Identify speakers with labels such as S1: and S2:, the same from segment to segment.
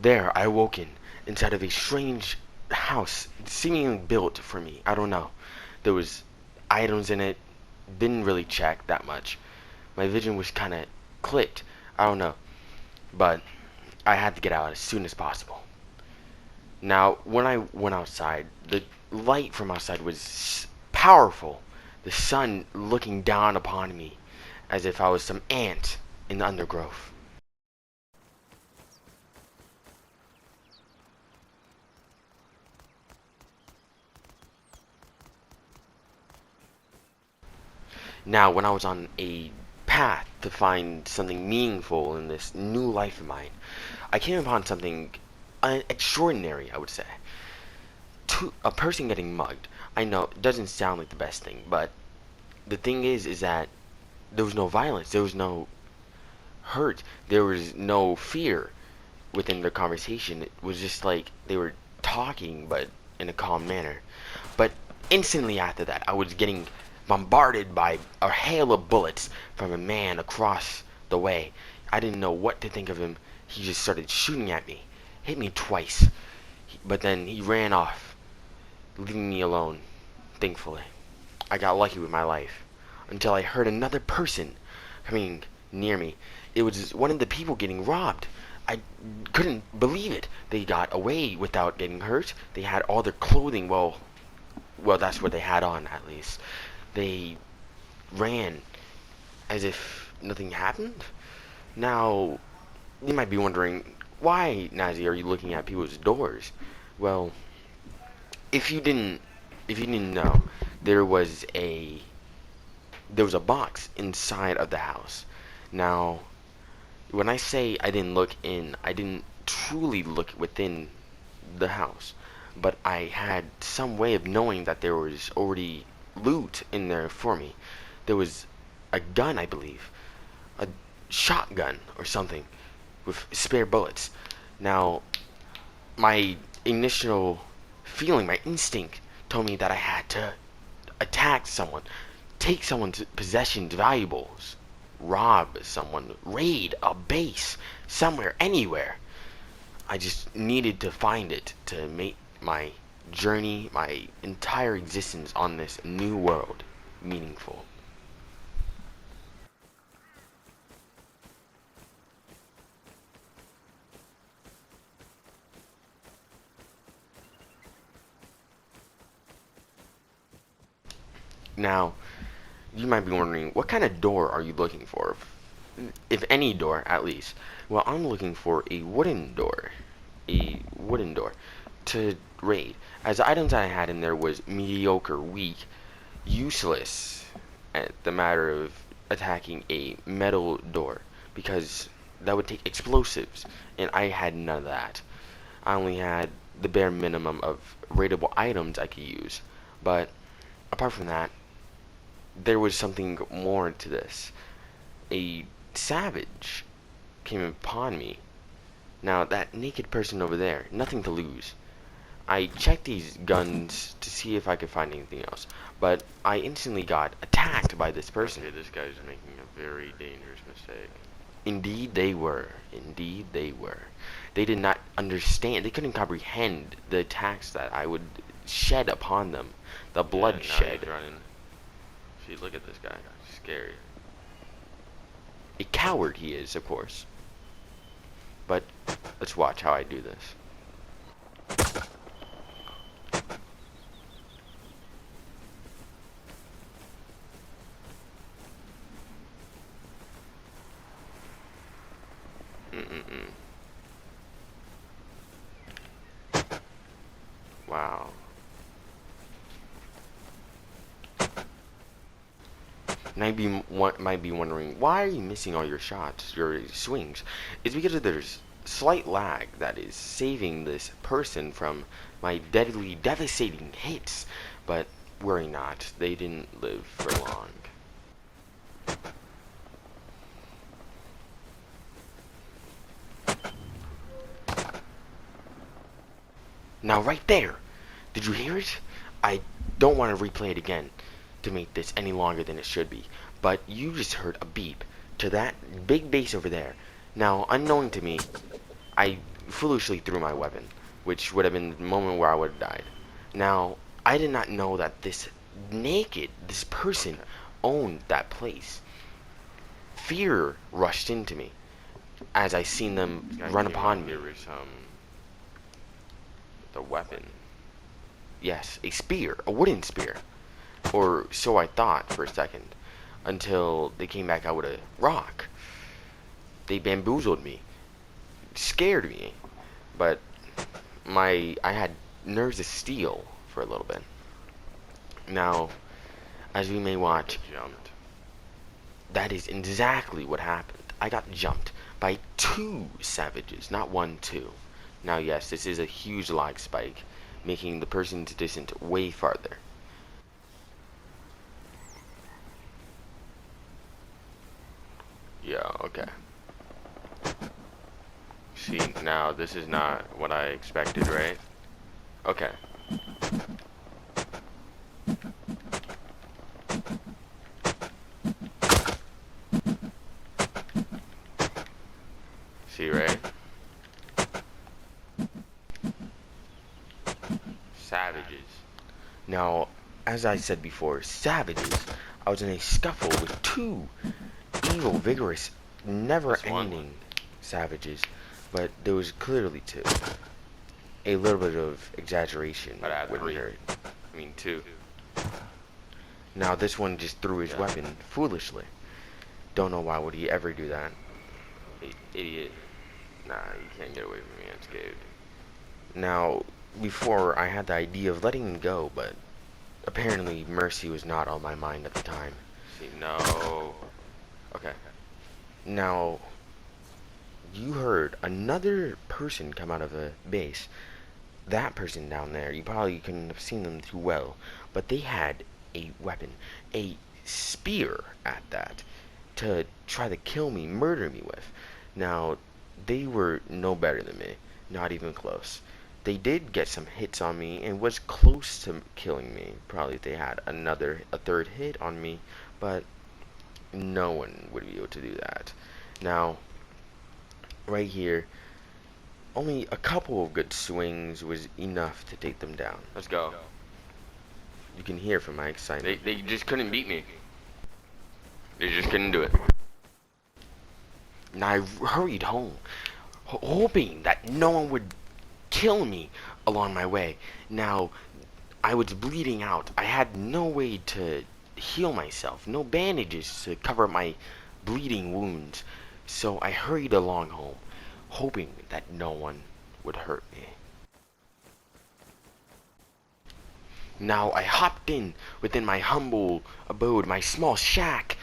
S1: There I awoken inside of a strange house, seemingly built for me. I don't know. There was items in it. Didn't really check that much. My vision was kind of clicked. I don't know. But I had to get out as soon as possible. Now, when I went outside, the light from outside was powerful. The sun looking down upon me as if I was some ant in the undergrowth. Now, when I was on a path to find something meaningful in this new life of mine, I came upon something extraordinary, I would say. A person getting mugged. I know it doesn't sound like the best thing, but the thing is that there was no violence, there was no hurt, there was no fear within the conversation. It was just like they were talking, but in a calm manner. But instantly after that, I was getting bombarded by a hail of bullets from a man across the way. I didn't know what to think of him. He just started shooting at me, hit me twice, but then he ran off, leaving me alone, thankfully. I got lucky with my life until I heard another person coming near me. It was one of the people getting robbed. I couldn't believe it. They got away without getting hurt. They had all their clothing, well, that's what they had on, at least. They ran as if nothing happened. Now, you might be wondering, why, Nazi, are you looking at people's doors? Well, if you didn't, if you didn't know, there was a there was a box inside of the house. Now, when I say I didn't look in, I didn't truly look within the house, but I had some way of knowing that there was already loot in there for me. There was a gun, I believe, a shotgun or something with spare bullets. Now, my initial feeling, my instinct told me that I had to attack someone, take someone's possessions, valuables, rob someone, raid a base, somewhere, anywhere. I just needed to find it to make my journey, my entire existence on this new world meaningful. Now, you might be wondering, what kind of door are you looking for? If any door, at least. Well, I'm looking for a wooden door. A wooden door to raid. As the items that I had in there was mediocre, weak, useless at the matter of attacking a metal door, because that would take explosives, and I had none of that. I only had the bare minimum of raidable items I could use. But apart from that, there was something more to this. A savage came upon me. Now, that naked person over there, nothing to lose. I checked these guns to see if I could find anything else, but I instantly got attacked by this person.
S2: Okay, this guy's making a very dangerous mistake.
S1: Indeed they were. Indeed they were. They did not understand. They couldn't comprehend the attacks that I would shed upon them. The
S2: Now
S1: bloodshed.
S2: he's running. See, look at this guy. Scary.
S1: A coward he is, of course. But let's watch how I do this. Mm-mm-mm. Wow. Might be wondering, why are you missing all your shots, your swings? It's because there's slight lag that is saving this person from my deadly, devastating hits. But worry not, they didn't live for long. Now right there, did you hear it? I don't want to replay it again to make this any longer than it should be, but you just heard a beep to that big base over there. Now, unknown to me, I foolishly threw my weapon, which would have been the moment where I would have died. Now, I did not know that this person
S2: Okay.
S1: owned that place. Fear rushed into me as I seen them
S2: This guy
S1: run
S2: came out
S1: upon me.
S2: here with the weapon.
S1: Yes, a spear, a wooden spear. Or so I thought for a second, until they came back out with a rock. They bamboozled me, scared me, but I had nerves of steel for a little bit. Now, as we may
S2: You
S1: watch,
S2: get jumped.
S1: that is exactly what happened. I got jumped by two savages, not one, two. Now, yes, this is a huge lag spike, making the person's distance way farther.
S2: Yeah, okay. See, now this is not what I expected, right? Okay. See, right? Savages.
S1: Now, as I said before, savages. I was in a scuffle with two evil, vigorous,
S2: That's one.
S1: never-ending savages, but there was clearly two. A little bit of exaggeration
S2: But I had
S1: wouldn't
S2: three.
S1: hurt.
S2: I mean, two.
S1: Now this one just threw his
S2: Yeah.
S1: weapon foolishly. Don't know why would he ever do that.
S2: Idiot. Nah, you can't get away from me. I'm scared.
S1: Now, before I had the idea of letting him go, but apparently mercy was not on my mind at the time.
S2: See, no. Okay.
S1: Now, you heard another person come out of a base. That person down there, you probably couldn't have seen them too well, but they had a weapon, a spear at that, to try to kill me, murder me with. Now, they were no better than me, not even close. They did get some hits on me and was close to killing me. Probably if they had a third hit on me, but no one would be able to do that. Now, right here, only a couple of good swings was enough to take them down.
S2: Let's go.
S1: You can hear from my excitement.
S2: They just couldn't beat me. They just couldn't do it.
S1: And I hurried home, hoping that no one would kill me along my way. Now, I was bleeding out. I had no way to heal myself, no bandages to cover my bleeding wounds. So I hurried along home, hoping that no one would hurt me. Now I hopped in within my humble abode, my small shack,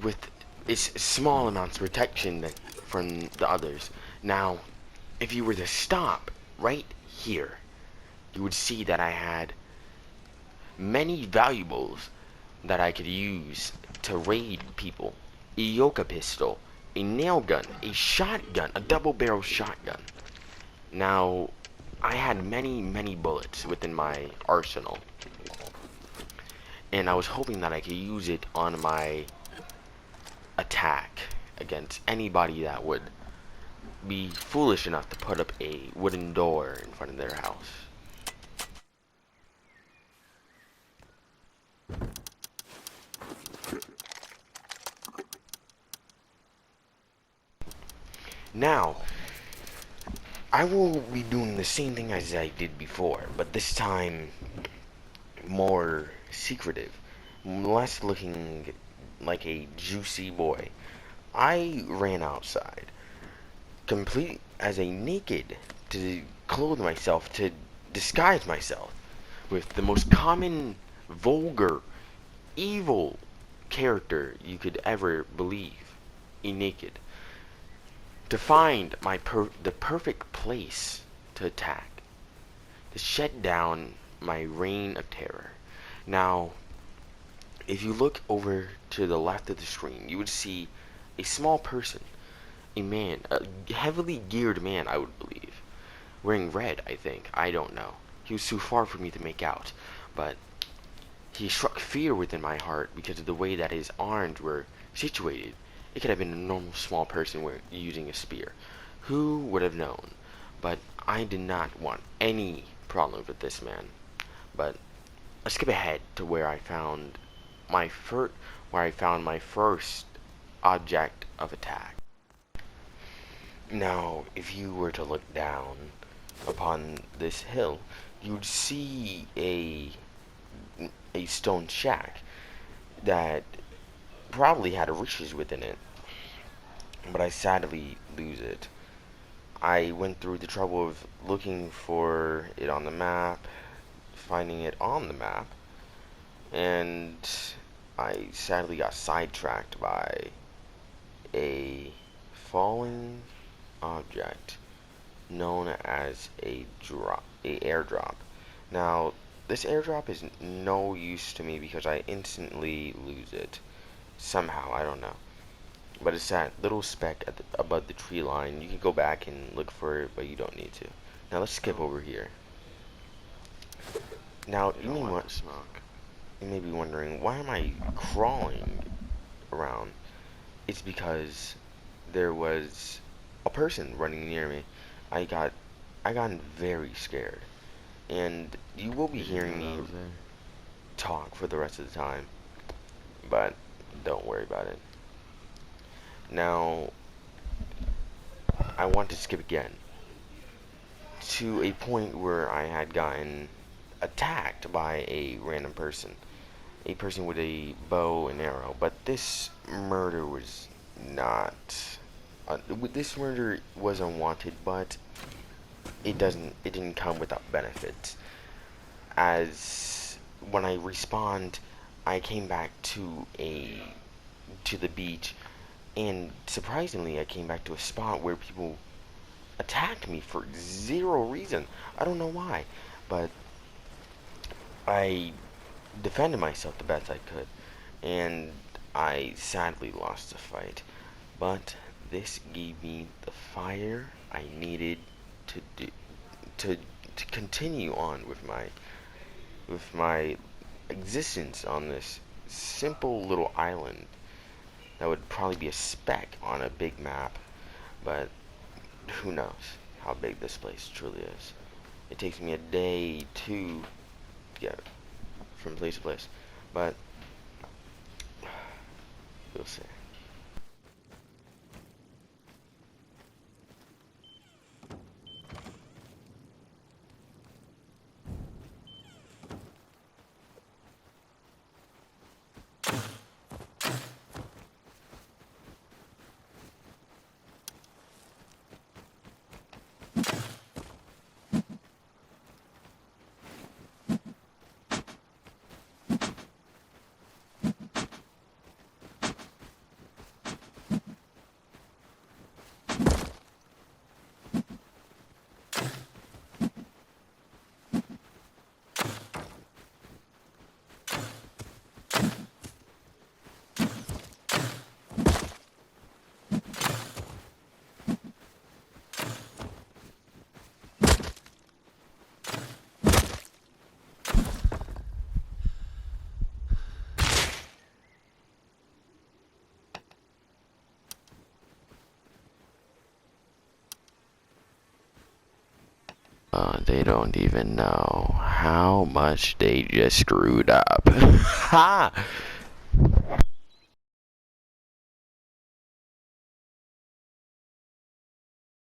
S1: with its small amounts of protection from the others. Now, if you were to stop right here, you would see that I had many valuables that I could use to raid people. A yoga pistol, a nail gun, a shotgun, a double-barrel shotgun. Now, I had many bullets within my arsenal, and I was hoping that I could use it on my attack against anybody that would be foolish enough to put up a wooden door in front of their house. Now, I will be doing the same thing as I did before, but this time more secretive, less looking like a juicy boy. I ran outside, complete as a naked, to clothe myself, to disguise myself with the most common, vulgar, evil character you could ever believe, a naked, to find the perfect place to attack, to shut down my reign of terror. Now, if you look over to the left of the screen, you would see a small person, a man, a heavily geared man, I would believe, wearing red, I think. I don't know. He was too far for me to make out, but he struck fear within my heart because of the way that his arms were situated. It could have been a normal small person using a spear. Who would have known? But I did not want any problems with this man. But let's skip ahead to my first where I found my first object of attack. Now, if you were to look down upon this hill, you'd see a stone shack that probably had riches within it, but I sadly lose it. I went through the trouble of looking for it on the map, finding it on the map, and I sadly got sidetracked by a falling object known as a airdrop. Now, this airdrop is no use to me because I instantly lose it. Somehow, I don't know. But it's that little speck above the tree line. You can go back and look for it, but you don't need to. Now let's skip over here. Now
S2: You don't want the smoke.
S1: you may be wondering, why am I crawling around? It's because there was a person running near me. I got I got very scared, and you will be
S2: Did you
S1: hearing
S2: know that
S1: me
S2: was there?
S1: talk for the rest of the time, but don't worry about it. Now, I want to skip again to a point where I had gotten attacked by a random person, a person with a bow and arrow. But this murder was not. This murder was unwanted, but it didn't come without benefits. As when I respawned, I came back to the beach, and surprisingly, I came back to a spot where people attacked me for zero reason. I don't know why, but I defended myself the best I could, and I sadly lost the fight. But this gave me the fire I needed to do to to continue on with my existence on this simple little island that would probably be a speck on a big map, but who knows how big this place truly is. It takes me a day to get from place to place, but we'll see. They don't even know how much they just screwed up. Ha!